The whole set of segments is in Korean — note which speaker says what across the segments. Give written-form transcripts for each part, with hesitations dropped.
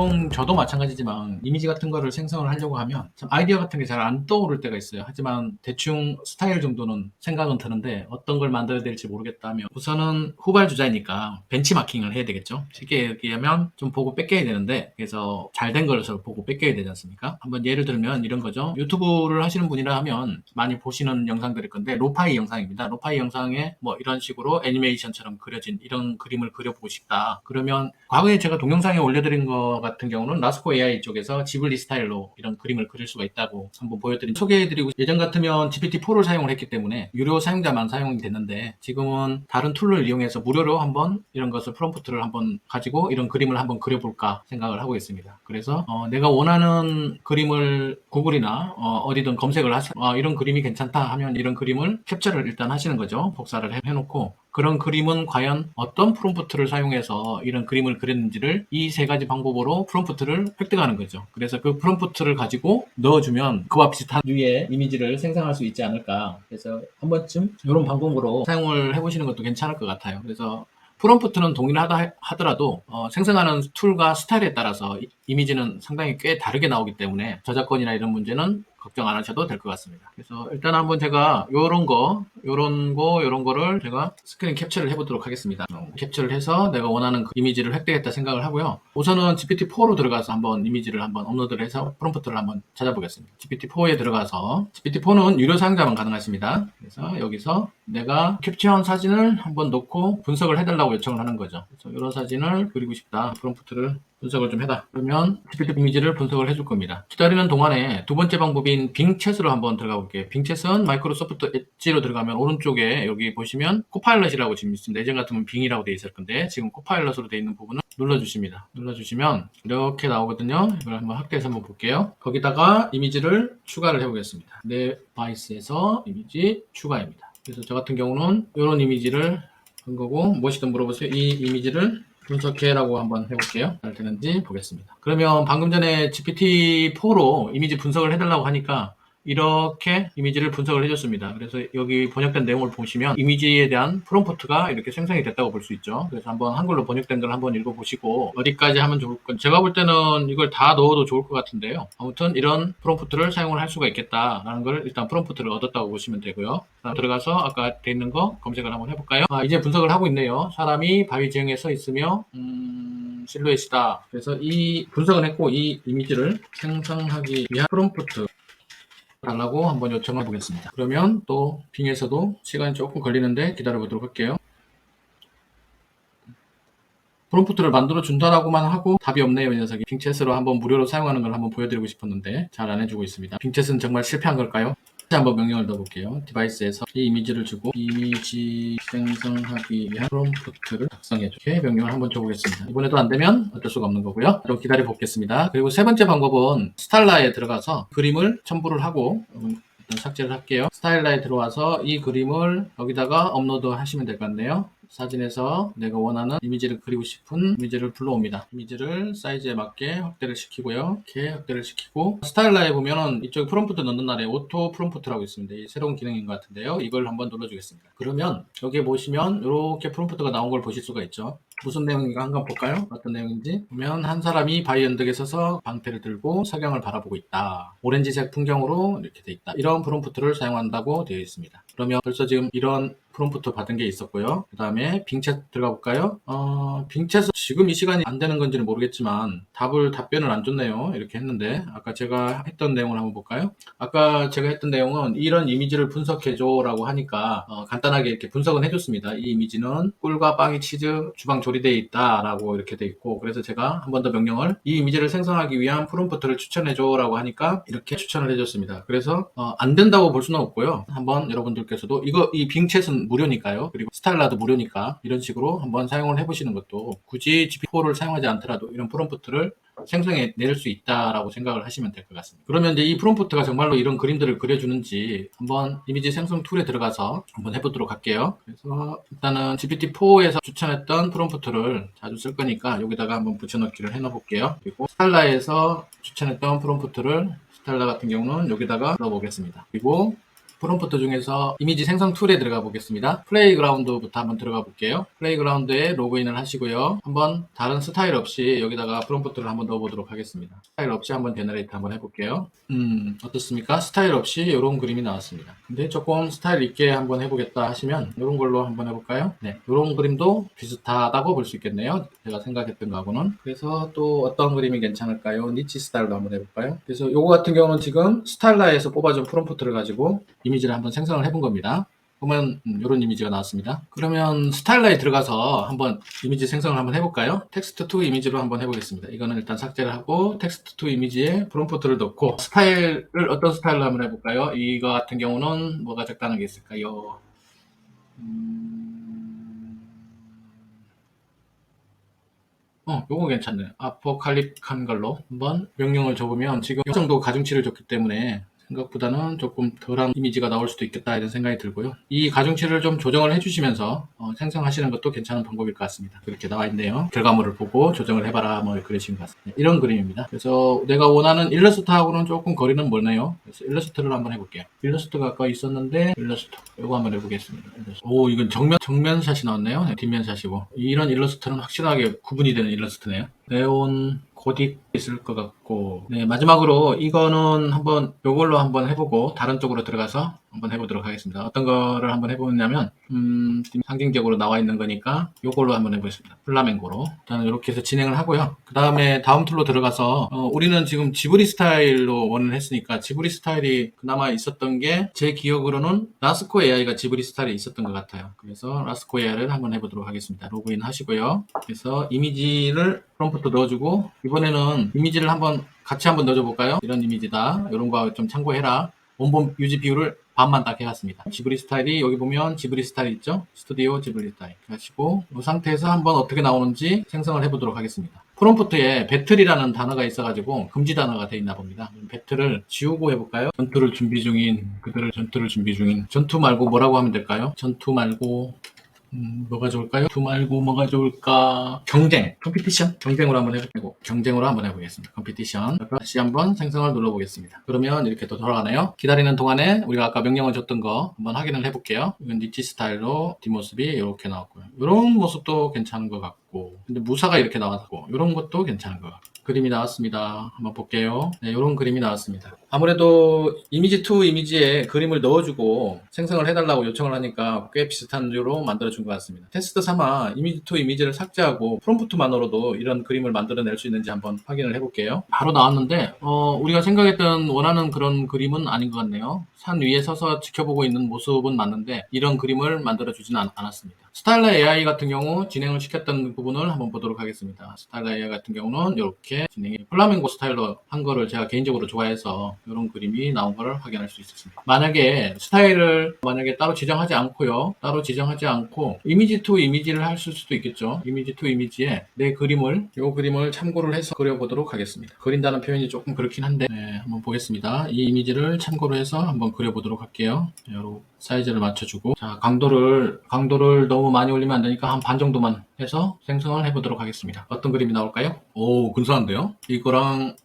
Speaker 1: 보통 저도 마찬가지지만 이미지 같은 거를 생성을 하려고 하면 참 아이디어 같은 게 잘 안 떠오를 때가 있어요. 하지만 대충 스타일 정도는 생각은 드는데 어떤 걸 만들어야 될지 모르겠다면 우선은 후발주자이니까 벤치마킹을 해야 되겠죠. 쉽게 얘기하면 좀 보고 뺏겨야 되는데, 그래서 잘 된 것을 보고 뺏겨야 되지 않습니까? 한번 예를 들면 이런 거죠. 유튜브를 하시는 분이라 하면 많이 보시는 영상들일 건데, 로파이 영상입니다. 로파이 영상에 뭐 이런 식으로 애니메이션처럼 그려진 이런 그림을 그려보고 싶다. 그러면 과거에 제가 동영상에 올려드린 거 같은 경우는 라스코 AI 쪽에서 지블리 스타일로 이런 그림을 그릴 수가 있다고 한번 소개해드리고, 예전 같으면 GPT-4를 사용을 했기 때문에 유료 사용자만 사용이 됐는데, 지금은 다른 툴을 이용해서 무료로 한번 이런 것을 프롬프트를 한번 가지고 이런 그림을 한번 그려볼까 생각을 하고 있습니다. 그래서 내가 원하는 그림을 구글이나 어디든 검색을 이런 그림이 괜찮다 하면 이런 그림을 캡처를 일단 하시는 거죠. 복사를 해놓고 그런 그림은 과연 어떤 프롬프트를 사용해서 이런 그림을 그렸는지를 이 세 가지 방법으로 프롬프트를 획득하는 거죠. 그래서 그 프롬프트를 가지고 넣어주면 그와 비슷한 류의 이미지를 생성할 수 있지 않을까. 그래서 한 번쯤 이런 방법으로 사용을 해보시는 것도 괜찮을 것 같아요. 그래서 프롬프트는 동일하다 하더라도 생성하는 툴과 스타일에 따라서 이미지는 상당히 꽤 다르게 나오기 때문에 저작권이나 이런 문제는 걱정 안 하셔도 될 것 같습니다. 그래서 일단 한번 제가 요런 거를 제가 스크린 캡처를 해보도록 하겠습니다. 캡처를 해서 내가 원하는 그 이미지를 획득했다 생각을 하고요. 우선은 GPT-4로 들어가서 한번 이미지를 한번 업로드를 해서 프롬프트를 한번 찾아보겠습니다. GPT-4에 들어가서, GPT-4는 유료 사용자만 가능하십니다. 그래서 여기서 내가 캡처한 사진을 한번 놓고 분석을 해달라고 요청을 하는 거죠. 그래서 이런 사진을 그리고 싶다. 프롬프트를 분석을 좀 해라. 그러면 GPT 이미지를 분석을 해줄 겁니다. 기다리는 동안에 두 번째 방법인 빙챗으로 한번 들어가 볼게요. 빙챗은 마이크로소프트 엣지로 들어가면 오른쪽에 여기 보시면 코파일럿이라고 지금 있습니다. 예전 같으면 빙이라고 되어 있을 건데 지금 코파일럿으로 되어 있는 부분을 눌러주십니다. 눌러주시면 이렇게 나오거든요. 이걸 한번 확대해서 한번 볼게요. 거기다가 이미지를 추가를 해보겠습니다. 내 바이스에서 이미지 추가입니다. 그래서 저 같은 경우는 이런 이미지를 한 거고, 무엇이든 물어보세요. 이 이미지를 분석해라고 한번 해볼게요. 잘 되는지 보겠습니다. 그러면 방금 전에 GPT-4로 이미지 분석을 해달라고 하니까 이렇게 이미지를 분석을 해줬습니다. 그래서 여기 번역된 내용을 보시면 이미지에 대한 프롬프트가 이렇게 생성이 됐다고 볼 수 있죠. 그래서 한번 한글로 번역된 걸 한번 읽어보시고 어디까지 하면 좋을 건, 제가 볼 때는 이걸 다 넣어도 좋을 것 같은데요. 아무튼 이런 프롬프트를 사용을 할 수가 있겠다라는 걸 일단 프롬프트를 얻었다고 보시면 되고요. 들어가서 아까 돼 있는 거 검색을 한번 해볼까요? 이제 분석을 하고 있네요. 사람이 바위 지형에 서 있으며 실루엣이다. 그래서 이 분석을 했고, 이 이미지를 생성하기 위한 프롬프트 달라고 한번 요청해 보겠습니다. 그러면 또 빙에서도 시간이 조금 걸리는데 기다려 보도록 할게요. 프롬프트를 만들어 준다라고만 하고 답이 없네요, 이 녀석이. 빙챗으로 한번 무료로 사용하는 걸 한번 보여드리고 싶었는데 잘 안 해주고 있습니다. 빙챗은 정말 실패한 걸까요? 다시 한번 명령을 넣어볼게요. 디바이스에서 이 이미지를 주고 이미지 생성하기 위한 프롬프트를 작성해줘. 이렇게 명령을 한번 줘보겠습니다. 이번에도 안 되면 어쩔 수가 없는 거고요. 좀 기다려 보겠습니다. 그리고 세 번째 방법은 스타일라에 들어가서 그림을 첨부를 하고, 일단 삭제를 할게요. 스타일라에 들어와서 이 그림을 여기다가 업로드 하시면 될 것 같네요. 사진에서 내가 원하는 이미지를 그리고 싶은 이미지를 불러옵니다. 이미지를 사이즈에 맞게 확대를 시키고요. 이렇게 확대를 시키고, 스타일라에 보면은 이쪽 프롬프트 넣는 날에 오토 프롬프트라고 있습니다. 이 새로운 기능인 것 같은데요. 이걸 한번 눌러주겠습니다. 그러면 여기에 보시면 이렇게 프롬프트가 나온 걸 보실 수가 있죠. 무슨 내용인가 한번 볼까요? 어떤 내용인지 보면, 한 사람이 바위 언덕에 서서 방패를 들고 석양을 바라보고 있다. 오렌지색 풍경으로 이렇게 돼 있다. 이런 프롬프트를 사용한다고 되어 있습니다. 그러면 벌써 지금 이런 프롬프트 받은 게 있었고요. 그 다음에 빙챗 들어가 볼까요? 빙챗은 지금 이 시간이 안 되는 건지는 모르겠지만 답변을 안 줬네요. 이렇게 했는데 아까 제가 했던 내용을 한번 볼까요? 아까 제가 했던 내용은 이런 이미지를 분석해줘 라고 하니까 간단하게 이렇게 분석은 해줬습니다. 이 이미지는 꿀과 빵이 치즈 주방 조리되어 있다 라고 이렇게 돼 있고, 그래서 제가 한 번 더 명령을 이 이미지를 생성하기 위한 프롬프트를 추천해줘 라고 하니까 이렇게 추천을 해줬습니다. 그래서 안 된다고 볼 수는 없고요. 한번 여러분들께서도 이 빙챗은 무료니까요. 그리고 스타일라도 무료니까 이런 식으로 한번 사용을 해보시는 것도, 굳이 GPT-4를 사용하지 않더라도 이런 프롬프트를 생성해 낼 수 있다라고 생각을 하시면 될 것 같습니다. 그러면 이제 이 프롬프트가 정말로 이런 그림들을 그려주는지 한번 이미지 생성 툴에 들어가서 한번 해보도록 할게요. 그래서 일단은 GPT-4에서 추천했던 프롬프트를 자주 쓸 거니까 여기다가 한번 붙여넣기를 해놓어 볼게요. 그리고 스타일라에서 추천했던 프롬프트를, 스타일라 같은 경우는 여기다가 넣어보겠습니다. 그리고 프롬프트 중에서 이미지 생성 툴에 들어가 보겠습니다. 플레이그라운드부터 한번 들어가 볼게요. 플레이그라운드에 로그인을 하시고요. 한번 다른 스타일 없이 여기다가 프롬프트를 한번 넣어 보도록 하겠습니다. 스타일 없이 한번 제너레이트 한번 해볼게요. 어떻습니까? 스타일 없이 이런 그림이 나왔습니다. 근데 조금 스타일 있게 한번 해보겠다 하시면 이런 걸로 한번 해볼까요? 네, 이런 그림도 비슷하다고 볼 수 있겠네요. 제가 생각했던 거하고는. 그래서 또 어떤 그림이 괜찮을까요? 니치 스타일로 한번 해볼까요? 그래서 요거 같은 경우는 지금 스타일라에서 뽑아준 프롬프트를 가지고 이미지를 한번 생성을 해본 겁니다. 보면 이런 이미지가 나왔습니다. 그러면 스타일라에 들어가서 한번 이미지 생성을 한번 해볼까요? 텍스트 투 이미지로 한번 해보겠습니다. 이거는 일단 삭제를 하고 텍스트 투 이미지에 프롬프트를 넣고 스타일을 어떤 스타일로 한번 해볼까요? 이거 같은 경우는 뭐가 적당한 게 있을까요? 요거 괜찮네요. 아포칼립한 걸로 한번 명령을 줘보면 지금 이 정도 가중치를 줬기 때문에 생각보다는 조금 덜한 이미지가 나올 수도 있겠다 이런 생각이 들고요. 이 가중치를 좀 조정을 해주시면서 생성하시는 것도 괜찮은 방법일 것 같습니다. 그렇게 나와 있네요. 결과물을 보고 조정을 해봐라 뭐 그러신 것 같습니다. 이런 그림입니다. 그래서 내가 원하는 일러스트하고는 조금 거리는 멀네요. 그래서 일러스트를 한번 해볼게요. 일러스트가 아까 있었는데 일러스트 이거 한번 해보겠습니다. 오, 이건 정면샷이 나왔네요. 네, 뒷면샷이고 이런 일러스트는 확실하게 구분이 되는 일러스트네요. 네온 고딕 있을 것 같고, 네, 마지막으로 이거는 한번 요걸로 한번 해보고 다른 쪽으로 들어가서 한번 해보도록 하겠습니다. 어떤 거를 한번 해보냐면 상징적으로 나와 있는 거니까 요걸로 한번 해보겠습니다. 플라멩고로 일단 이렇게 해서 진행을 하고요. 그 다음에 다음 툴로 들어가서 우리는 지금 지브리 스타일로 원을 했으니까 지브리 스타일이 그나마 있었던 게 제 기억으로는 라스코 AI가 지브리 스타일이 있었던 것 같아요. 그래서 라스코 AI를 한번 해보도록 하겠습니다. 로그인 하시고요. 그래서 이미지를 프롬프트 넣어주고 이번에는 이미지를 같이 한번 넣어줘 볼까요? 이런 이미지다. 이런 거 좀 참고해라. 원본 유지 비율을 반만 딱 해놨습니다. 지브리 스타일이 여기 보면 지브리 스타일 있죠? 스튜디오 지브리 스타일 하시고 이 상태에서 한번 어떻게 나오는지 생성을 해보도록 하겠습니다. 프롬프트에 배틀이라는 단어가 있어가지고 금지 단어가 돼 있나 봅니다. 배틀을 지우고 해볼까요? 전투를 준비 중인 그들을 전투를 준비 중인 전투 말고 뭐라고 하면 될까요? 전투 말고 뭐가 좋을까요? 두 말고 뭐가 좋을까? 경쟁, 컴피티션? 경쟁으로 한번 해보고 경쟁으로 한번 해보겠습니다. 컴피티션. 다시 한번 생성을 눌러보겠습니다. 그러면 이렇게 또 돌아가네요. 기다리는 동안에 우리가 아까 명령을 줬던 거 한번 확인을 해볼게요. 이건 니치 스타일로 뒷모습이 이렇게 나왔고요. 이런 모습도 괜찮은 것 같고 근데 무사가 이렇게 나왔고 이런 것도 괜찮은 것 같고 그림이 나왔습니다. 한번 볼게요. 네, 이런 그림이 나왔습니다. 아무래도 이미지 투 이미지에 그림을 넣어주고 생성을 해달라고 요청을 하니까 꽤 비슷한 류로 만들어준 것 같습니다. 테스트 삼아 이미지 투 이미지를 삭제하고 프롬프트만으로도 이런 그림을 만들어낼 수 있는지 한번 확인을 해볼게요. 바로 나왔는데 우리가 생각했던 원하는 그런 그림은 아닌 것 같네요. 산 위에 서서 지켜보고 있는 모습은 맞는데 이런 그림을 만들어주지는 않았습니다. 스타일라 AI 같은 경우 진행을 시켰던 부분을 한번 보도록 하겠습니다. 스타일라 AI 같은 경우는 이렇게 플라멩고 스타일로 한 거를 제가 개인적으로 좋아해서 이런 그림이 나온 거를 확인할 수 있었습니다. 만약에 스타일을 따로 지정하지 않고요. 따로 지정하지 않고 이미지 투 이미지를 할 수도 있겠죠. 이미지 투 이미지에 이 그림을 참고를 해서 그려보도록 하겠습니다. 그린다는 표현이 조금 그렇긴 한데 네, 한번 보겠습니다. 이 이미지를 참고로 해서 한번 그려보도록 할게요. 여러 사이즈를 맞춰주고 자 강도를 너무 많이 올리면 안 되니까 한 반 정도만 해서 생성을 해보도록 하겠습니다. 어떤 그림이 나올까요? 오 근사한데요? 이거랑은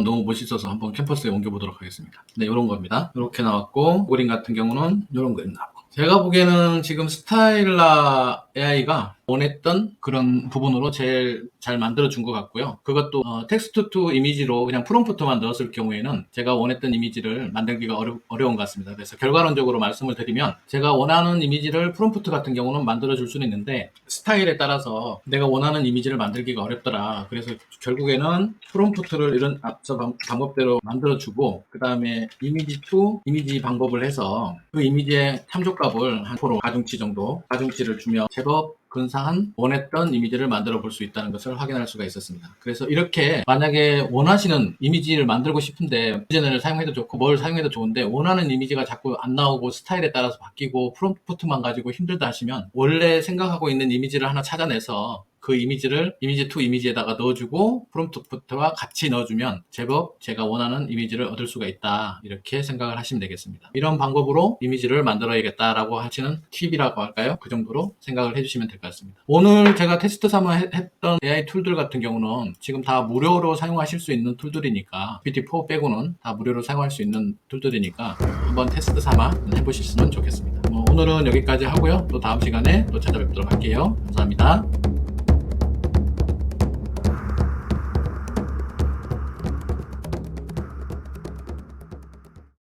Speaker 1: 너무 멋있어서 한번 캠퍼스에 옮겨보도록 하겠습니다. 네, 이런 겁니다. 이렇게 나왔고, 그림 같은 경우는 이런 그림 나왔고. 제가 보기에는 지금 스타일라 AI가 원했던 그런 부분으로 제일 잘 만들어준 것 같고요. 그것도 텍스트 투 이미지로 그냥 프롬프트만 넣었을 경우에는 제가 원했던 이미지를 만들기가 어려운 것 같습니다. 그래서 결과론적으로 말씀을 드리면 제가 원하는 이미지를 프롬프트 같은 경우는 만들어줄 수는 있는데 스타일에 따라서 내가 원하는 이미지를 만들기가 어렵더라. 그래서 결국에는 프롬프트를 이런 앞서 방법대로 만들어주고 그 다음에 이미지 투 이미지 방법을 해서 그 이미지의 참조값을 한 프로 가중치 정도 가중치를 주면 제법 근사한 원했던 이미지를 만들어 볼 수 있다는 것을 확인할 수가 있었습니다. 그래서 이렇게 만약에 원하시는 이미지를 만들고 싶은데 디자인을 사용해도 좋고 뭘 사용해도 좋은데 원하는 이미지가 자꾸 안 나오고 스타일에 따라서 바뀌고 프롬프트만 가지고 힘들다 하시면 원래 생각하고 있는 이미지를 하나 찾아내서 그 이미지를 이미지 투 이미지에다가 넣어주고 프롬프트와 같이 넣어주면 제법 제가 원하는 이미지를 얻을 수가 있다, 이렇게 생각을 하시면 되겠습니다. 이런 방법으로 이미지를 만들어야겠다라고 하시는 팁이라고 할까요? 그 정도로 생각을 해주시면 될 것 같습니다. 오늘 제가 테스트 삼아 했던 AI 툴들 같은 경우는 지금 다 무료로 사용하실 수 있는 툴들이니까, GPT-4 빼고는 다 무료로 사용할 수 있는 툴들이니까 한번 테스트 삼아 해보셨으면 좋겠습니다. 오늘은 여기까지 하고요. 또 다음 시간에 또 찾아뵙도록 할게요. 감사합니다.